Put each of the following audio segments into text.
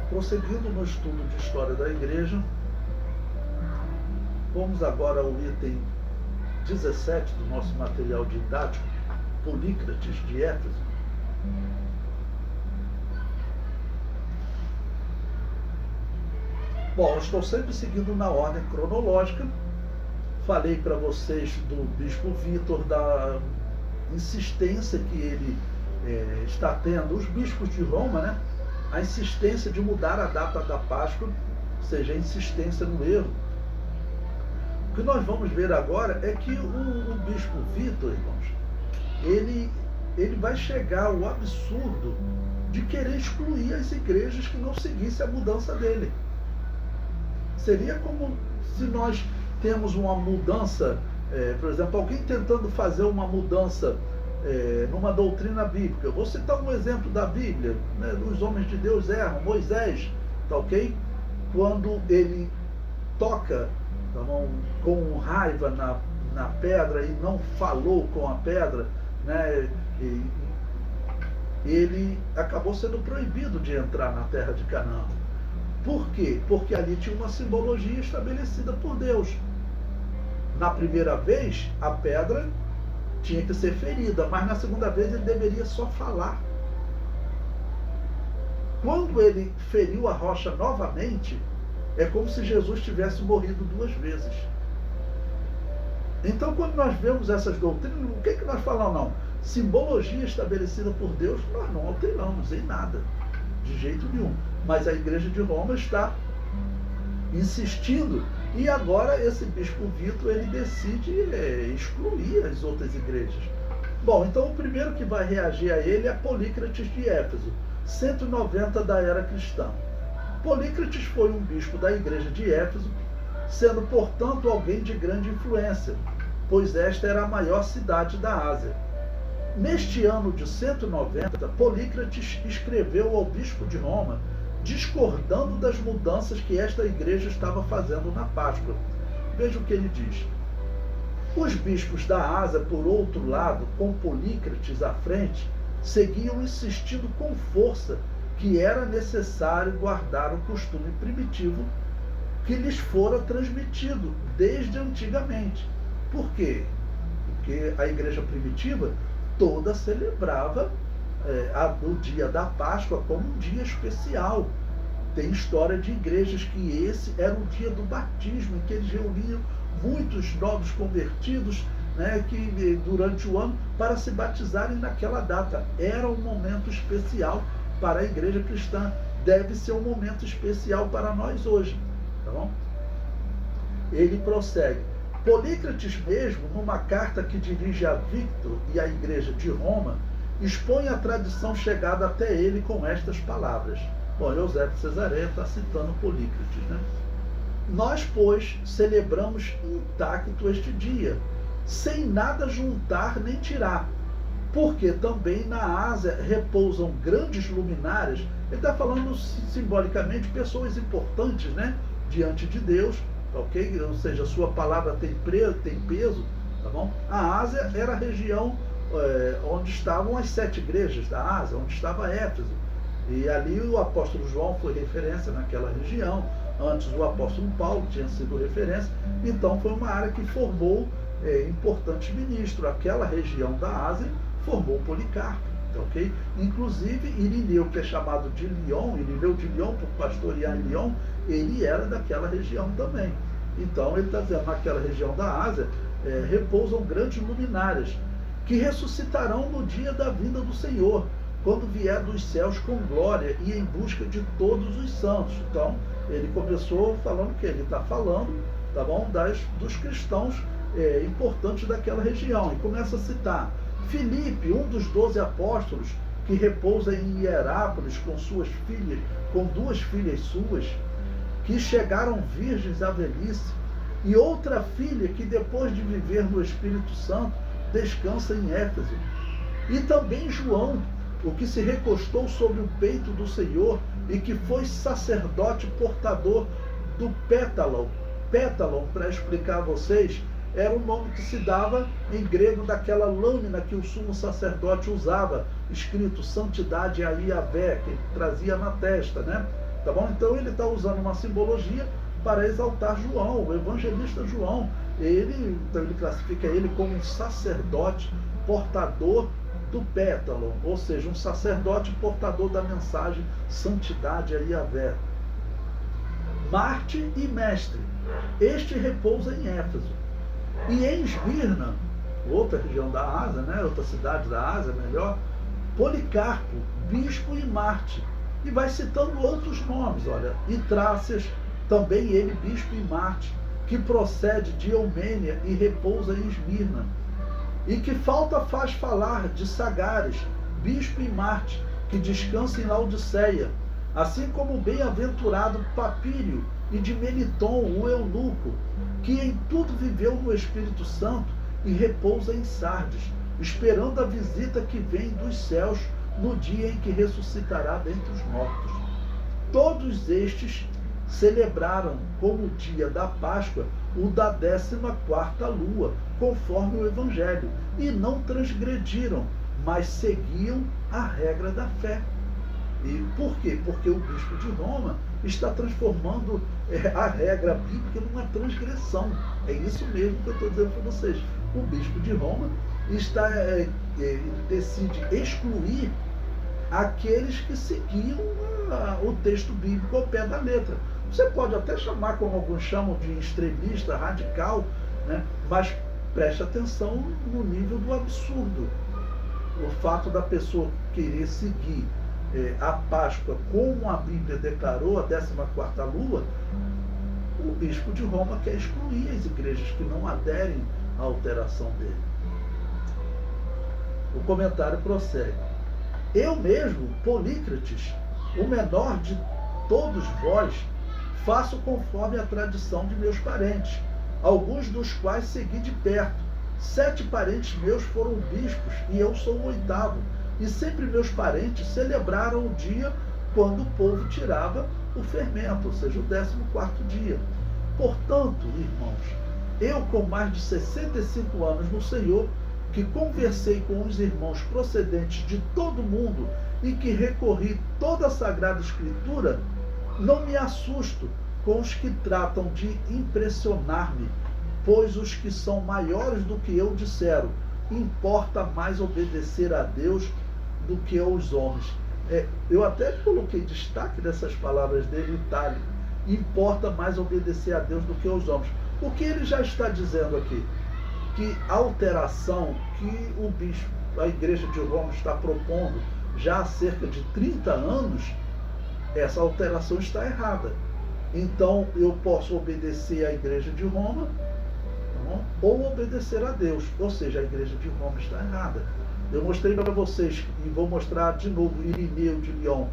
Prosseguindo no estudo de história da igreja, vamos agora ao item 17 do nosso material didático, Polícrates de Éfeso. Bom, eu estou sempre seguindo na ordem cronológica. Falei para vocês do bispo Vítor, da insistência que ele está tendo, os bispos de Roma, né? A insistência de mudar a data da Páscoa, ou seja, a insistência no erro. O que nós vamos ver agora é que o bispo Vítor, irmãos, ele vai chegar ao absurdo de querer excluir as igrejas que não seguissem a mudança dele. Seria como se nós temos uma mudança, por exemplo, alguém tentando fazer uma mudança numa doutrina bíblica. Eu vou citar um exemplo da Bíblia, né? Os homens de Deus erram. Moisés, tá ok? Quando ele toca, tá bom, com raiva na pedra e não falou com a pedra, né? Ele acabou sendo proibido de entrar na terra de Canaã. Por quê? Porque ali tinha uma simbologia estabelecida por Deus. Na primeira vez, a pedra tinha que ser ferida, mas na segunda vez ele deveria só falar. Quando ele feriu a rocha novamente, é como se Jesus tivesse morrido duas vezes. Então, quando nós vemos essas doutrinas, o que nós falamos? Não. Simbologia estabelecida por Deus, nós não alteramos em nada, de jeito nenhum. Mas a igreja de Roma está insistindo, e agora esse bispo Vítor, ele decide excluir as outras igrejas. Bom, então o primeiro que vai reagir a ele é Polícrates de Éfeso, 190 da era cristã. Polícrates foi um bispo da igreja de Éfeso, sendo, portanto, alguém de grande influência, pois esta era a maior cidade da Ásia. Neste ano de 190, Polícrates escreveu ao bispo de Roma, discordando das mudanças que esta igreja estava fazendo na Páscoa. Veja o que ele diz. Os bispos da Ásia, por outro lado, com Polícrates à frente, seguiam insistindo com força que era necessário guardar o costume primitivo que lhes fora transmitido desde antigamente. Por quê? Porque a igreja primitiva toda celebrava o dia da Páscoa como um dia especial. Tem história de igrejas que esse era o dia do batismo, em que eles reuniam muitos novos convertidos, né, que durante o ano, para se batizarem naquela data. Era um momento especial para a igreja cristã. Deve ser um momento especial para nós hoje. Tá bom? Ele prossegue. Polícrates mesmo, numa carta que dirige a Vítor e à igreja de Roma, expõe a tradição chegada até ele com estas palavras. Bom, Eusébio de Cesareia está citando Polícrates, né? Nós, pois, celebramos intacto este dia, sem nada juntar nem tirar, porque também na Ásia repousam grandes luminárias. Ele está falando simbolicamente pessoas importantes, né, diante de Deus, ok? Ou seja, a sua palavra tem peso, tá bom? A Ásia era a região onde estavam as 7 igrejas da Ásia, onde estava Éfeso. E ali o apóstolo João foi referência naquela região. Antes o apóstolo Paulo tinha sido referência. Então foi uma área que formou importantes ministros. Aquela região da Ásia formou Policarpo, ok? Inclusive Irineu, que é chamado de Lyon, Irineu de Lyon, por pastorear em Lyon, ele era daquela região também. Então ele está dizendo, naquela região da Ásia repousam grandes luminárias, que ressuscitarão no dia da vinda do Senhor, quando vier dos céus com glória e em busca de todos os santos. Então, ele começou falando que ele está falando, tá bom, dos cristãos importantes daquela região. E começa a citar Filipe, um dos 12 apóstolos, que repousa em Hierápolis com suas filhas, com 2 filhas suas, que chegaram virgens à velhice, e outra filha que, depois de viver no Espírito Santo, descansa em Éfeso. E também João, o que se recostou sobre o peito do Senhor e que foi sacerdote portador do pétalon. Pétalon, para explicar a vocês, era o nome que se dava em grego daquela lâmina que o sumo sacerdote usava, escrito Santidade a Yahvé, que ele trazia na testa, né? Tá bom? Então ele está usando uma simbologia para exaltar João, o evangelista João. Então ele classifica ele como um sacerdote portador do pétalo, ou seja, um sacerdote portador da mensagem santidade a Yahvé. Marte e mestre, este repousa em Éfeso. E em Esmirna, outra região da Ásia, né, outra cidade da Ásia, melhor, Policarpo, bispo e Marte. E vai citando outros nomes, olha, e Trácias, também ele, bispo e Marte, que procede de Eumênia e repousa em Esmirna. E que falta faz falar de Sagares, bispo e Marte, que descansa em Laodiceia, assim como o bem-aventurado Papírio e de Meliton, o eunuco, que em tudo viveu no Espírito Santo e repousa em Sardes, esperando a visita que vem dos céus no dia em que ressuscitará dentre os mortos. Todos estes celebraram como dia da Páscoa o da 14ª lua, conforme o Evangelho, e não transgrediram, mas seguiam a regra da fé. E por quê? Porque o bispo de Roma está transformando a regra bíblica numa transgressão. É isso mesmo que eu estou dizendo para vocês. O bispo de Roma decide excluir aqueles que seguiam o texto bíblico ao pé da letra. Você pode até chamar, como alguns chamam, de extremista, radical, né? Mas preste atenção no nível do absurdo. O fato da pessoa querer seguir a Páscoa como a Bíblia declarou, a 14ª lua, o bispo de Roma quer excluir as igrejas que não aderem à alteração dele. O comentário prossegue. Eu mesmo, Polícrates, o menor de todos vós, faço conforme a tradição de meus parentes, alguns dos quais segui de perto. 7 parentes meus foram bispos e eu sou o 8º. E sempre meus parentes celebraram o dia quando o povo tirava o fermento, ou seja, o 14º dia. Portanto, irmãos, eu com mais de 65 anos no Senhor, que conversei com os irmãos procedentes de todo o mundo e que recorri toda a Sagrada Escritura, não me assusto com os que tratam de impressionar-me, pois os que são maiores do que eu disseram, importa mais obedecer a Deus do que aos homens. Eu até coloquei destaque dessas palavras dele em itálico. Importa mais obedecer a Deus do que aos homens. O que ele já está dizendo aqui? Que a alteração que o bispo, a igreja de Roma está propondo já há cerca de 30 anos, essa alteração está errada. Então eu posso obedecer à igreja de Roma, tá bom? Ou obedecer a Deus, ou seja, a igreja de Roma está errada. Eu mostrei para vocês, e vou mostrar de novo, Irineu de Lyon,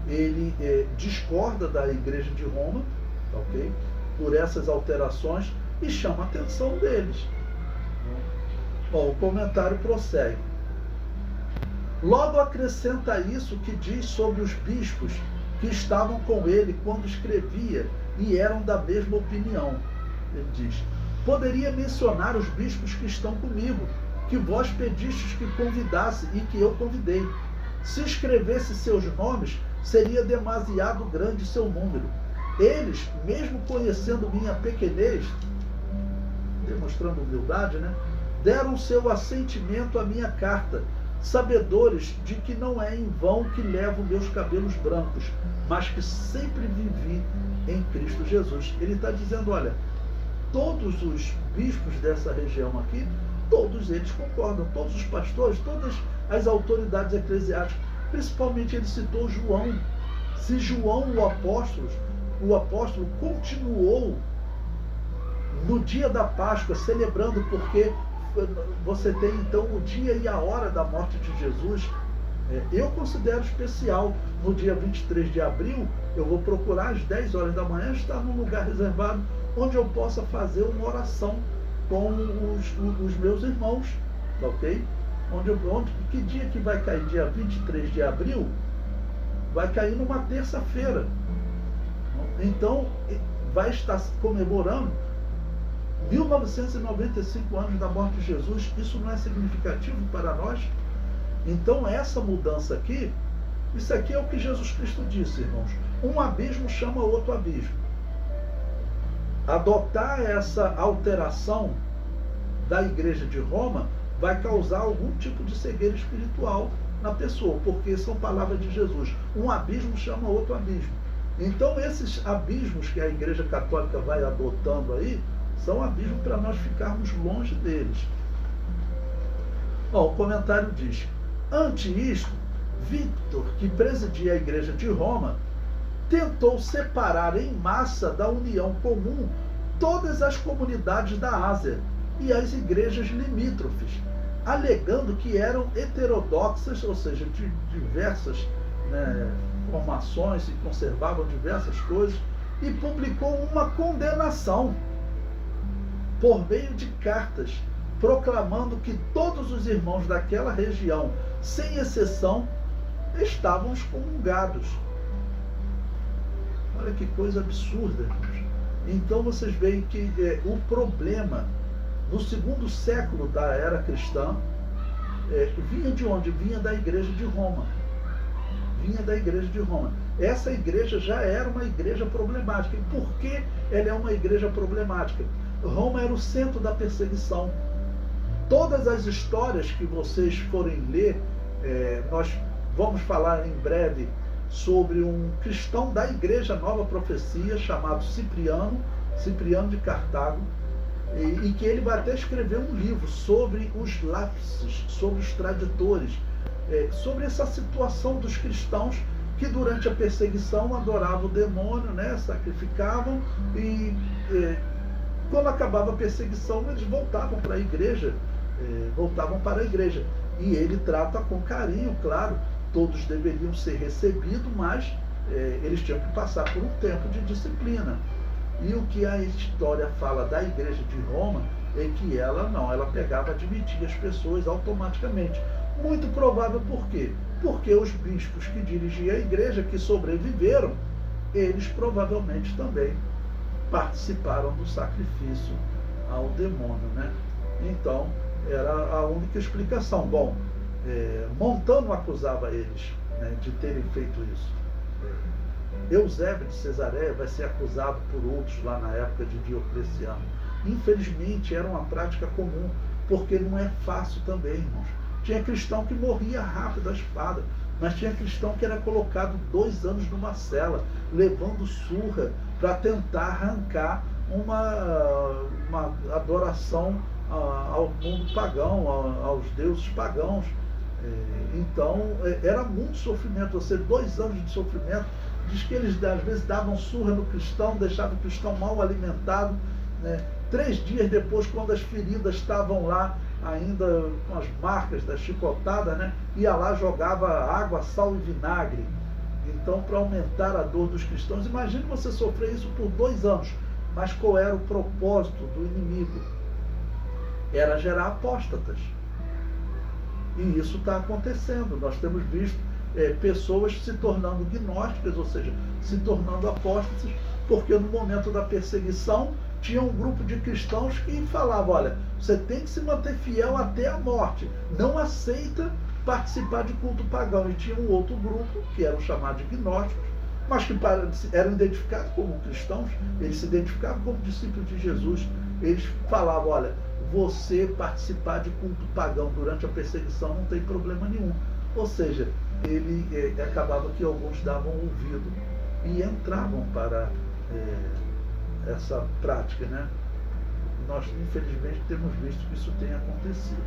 ele discorda da igreja de Roma, ok? Por essas alterações, e chama a atenção deles. Bom, o comentário prossegue. Logo acrescenta isso que diz sobre os bispos que estavam com ele quando escrevia e eram da mesma opinião. Ele diz: poderia mencionar os bispos que estão comigo, que vós pedistes que convidasse e que eu convidei. Se escrevesse seus nomes, seria demasiado grande seu número. Eles, mesmo conhecendo minha pequenez, demonstrando humildade, né, deram seu assentimento à minha carta, sabedores de que não é em vão que levo meus cabelos brancos, mas que sempre vivi em Cristo Jesus. Ele está dizendo, olha, todos os bispos dessa região aqui, todos eles concordam, todos os pastores, todas as autoridades eclesiásticas, principalmente ele citou João. Se João, o apóstolo continuou no dia da Páscoa, celebrando, porque você tem então o dia e a hora da morte de Jesus. Eu considero especial, no dia 23 de abril, eu vou procurar às 10 horas da manhã, estar num lugar reservado, onde eu possa fazer uma oração com os meus irmãos, ok? Que dia que vai cair? Dia 23 de abril? Vai cair numa terça-feira. Então, vai estar comemorando 1995 anos da morte de Jesus. Isso não é significativo para nós? Então essa mudança aqui, isso aqui é o que Jesus Cristo disse, irmãos. Um abismo chama outro abismo. Adotar essa alteração da Igreja de Roma vai causar algum tipo de cegueira espiritual na pessoa, porque são palavras de Jesus. Um abismo chama outro abismo. Então esses abismos que a Igreja Católica vai adotando aí, são abismos para nós ficarmos longe deles. Bom, o comentário diz: ante isto, Victor, que presidia a Igreja de Roma, tentou separar em massa da união comum todas as comunidades da Ásia e as igrejas limítrofes, alegando que eram heterodoxas, ou seja, de diversas formações e conservavam diversas coisas, e publicou uma condenação por meio de cartas, proclamando que todos os irmãos daquela região, sem exceção, estavam excomungados. Olha que coisa absurda, irmãos. Então vocês veem que o problema no segundo século da era cristã vinha de onde? Vinha da Igreja de Roma. Vinha da Igreja de Roma. Essa igreja já era uma igreja problemática. E por que ela é uma igreja problemática? Roma era o centro da perseguição. Todas as histórias que vocês forem ler, nós vamos falar em breve sobre um cristão da Igreja Nova Profecia chamado Cipriano de Cartago, e que ele vai até escrever um livro sobre os lápices, sobre os tradutores, sobre essa situação dos cristãos que durante a perseguição adoravam o demônio, sacrificavam, e quando acabava a perseguição eles voltavam para a igreja, e ele trata com carinho, claro, todos deveriam ser recebidos, mas eles tinham que passar por um tempo de disciplina. E o que a história fala da Igreja de Roma é que ela pegava e admitia as pessoas automaticamente. Muito provável por quê? Porque os bispos que dirigiam a igreja, que sobreviveram, eles provavelmente também participaram do sacrifício ao demônio, Então, era a única explicação. Bom, Montano acusava eles de terem feito isso. Eusébio de Cesareia vai ser acusado por outros lá na época de Diocleciano. Infelizmente, era uma prática comum, porque não é fácil também, irmãos. Tinha cristão que morria rápido à espada, mas tinha cristão que era colocado 2 anos numa cela, levando surra para tentar arrancar uma adoração ao mundo pagão, aos deuses pagãos. Então, era muito sofrimento. Você 2 anos de sofrimento. Diz que eles às vezes davam surra no cristão, deixavam o cristão mal alimentado. 3 dias depois, quando as feridas estavam lá, ainda com as marcas da chicotada, ia lá, jogava água, sal e vinagre. Então, para aumentar a dor dos cristãos, imagine você sofrer isso por 2 anos. Mas qual era o propósito do inimigo? Era gerar apóstatas. E isso está acontecendo. Nós temos visto pessoas se tornando gnósticas, ou seja, se tornando apóstatas, porque no momento da perseguição tinha um grupo de cristãos que falava: olha, você tem que se manter fiel até a morte, não aceita participar de culto pagão. E tinha um outro grupo, que eram chamados de gnósticos, mas que eram identificados como cristãos, eles se identificavam como discípulos de Jesus. Eles falavam: olha, você participar de culto pagão durante a perseguição não tem problema nenhum. Ou seja, ele acabava que alguns davam ouvido e entravam para essa prática, Nós, infelizmente, temos visto que isso tem acontecido.